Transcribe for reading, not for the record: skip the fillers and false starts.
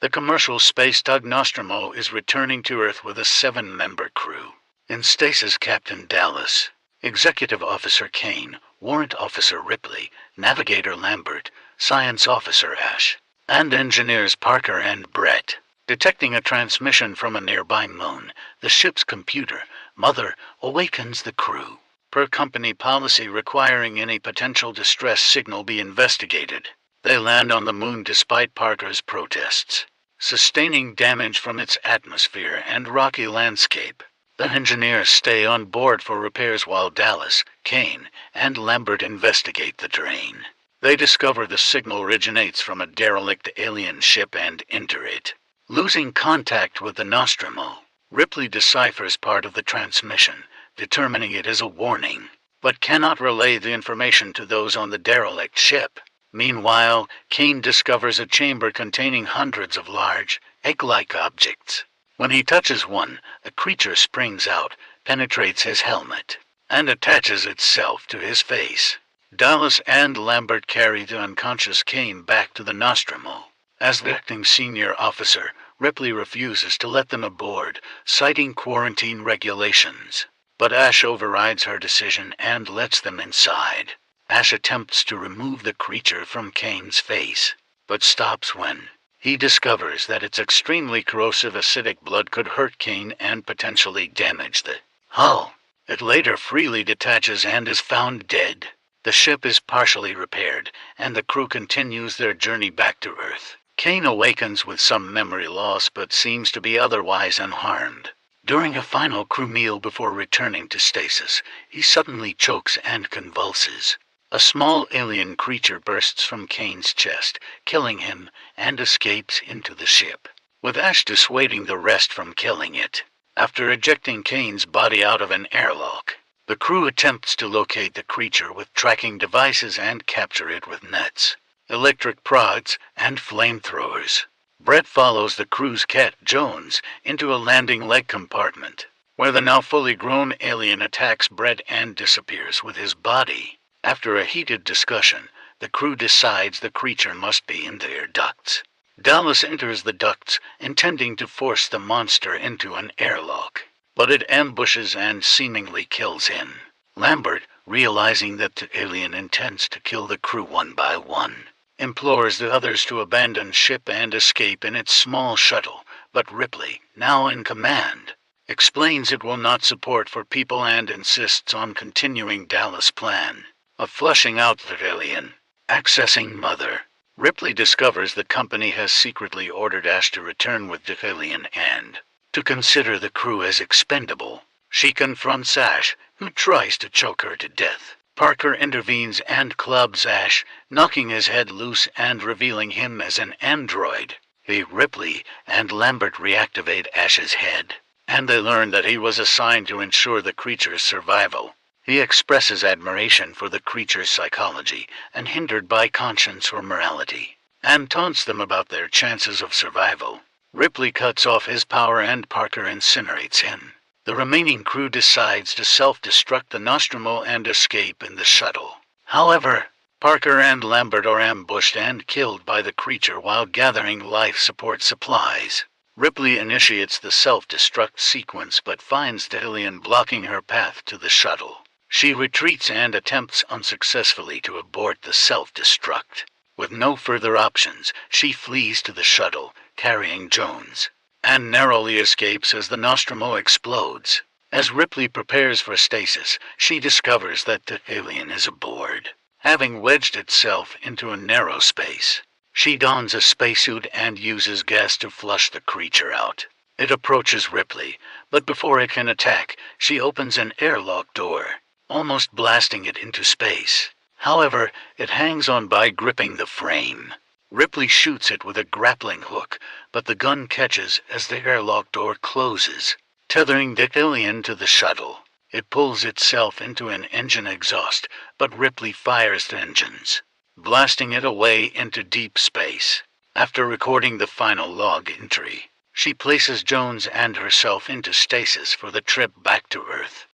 The commercial space tug Nostromo is returning to Earth with a 7-member crew. In stasis, Captain Dallas, Executive Officer Kane, Warrant Officer Ripley, Navigator Lambert, Science Officer Ash, and Engineers Parker and Brett. Detecting a transmission from a nearby moon, the ship's computer, Mother, awakens the crew. Per company policy requiring any potential distress signal be investigated. They land on the moon despite Parker's protests, sustaining damage from its atmosphere and rocky landscape. The engineers stay on board for repairs while Dallas, Kane, and Lambert investigate the terrain. They discover the signal originates from a derelict alien ship and enter it. Losing contact with the Nostromo, Ripley deciphers part of the transmission, determining it as a warning, but cannot relay the information to those on the derelict ship. Meanwhile, Kane discovers a chamber containing hundreds of large, egg-like objects. When he touches one, a creature springs out, penetrates his helmet, and attaches itself to his face. Dallas and Lambert carry the unconscious Kane back to the Nostromo. As the acting senior officer, Ripley refuses to let them aboard, citing quarantine regulations. But Ash overrides her decision and lets them inside. Ash attempts to remove the creature from Kane's face, but stops when he discovers that its extremely corrosive acidic blood could hurt Kane and potentially damage the hull. It later freely detaches and is found dead. The ship is partially repaired, and the crew continues their journey back to Earth. Kane awakens with some memory loss but seems to be otherwise unharmed. During a final crew meal before returning to stasis, he suddenly chokes and convulses. A small alien creature bursts from Kane's chest, killing him, and escapes into the ship, with Ash dissuading the rest from killing it. After ejecting Kane's body out of an airlock, the crew attempts to locate the creature with tracking devices and capture it with nets, electric prods, and flamethrowers. Brett follows the crew's cat, Jones, into a landing leg compartment, where the now fully grown alien attacks Brett and disappears with his body. After a heated discussion, the crew decides the creature must be in their ducts. Dallas enters the ducts, intending to force the monster into an airlock, but it ambushes and seemingly kills him. Lambert, realizing that the alien intends to kill the crew one by one, implores the others to abandon ship and escape in its small shuttle, but Ripley, now in command, explains it will not support for people and insists on continuing Dallas' plan of flushing out the alien. Accessing Mother, Ripley discovers the company has secretly ordered Ash to return with the alien and to consider the crew as expendable. She confronts Ash, who tries to choke her to death. Parker intervenes and clubs Ash, knocking his head loose and revealing him as an android. Ripley and Lambert reactivate Ash's head, and they learn that he was assigned to ensure the creature's survival. He expresses admiration for the creature's psychology, and hindered by conscience or morality, and taunts them about their chances of survival. Ripley cuts off his power and Parker incinerates him. The remaining crew decides to self-destruct the Nostromo and escape in the shuttle. However, Parker and Lambert are ambushed and killed by the creature while gathering life support supplies. Ripley initiates the self-destruct sequence but finds the alien blocking her path to the shuttle. She retreats and attempts unsuccessfully to abort the self-destruct. With no further options, she flees to the shuttle, carrying Jones, and narrowly escapes as the Nostromo explodes. As Ripley prepares for stasis, she discovers that the alien is aboard, having wedged itself into a narrow space. She dons a spacesuit and uses gas to flush the creature out. It approaches Ripley, but before it can attack, she opens an airlock door, almost blasting it into space. However, it hangs on by gripping the frame. Ripley shoots it with a grappling hook, but the gun catches as the airlock door closes, tethering the alien to the shuttle. It pulls itself into an engine exhaust, but Ripley fires the engines, blasting it away into deep space. After recording the final log entry, she places Jones and herself into stasis for the trip back to Earth.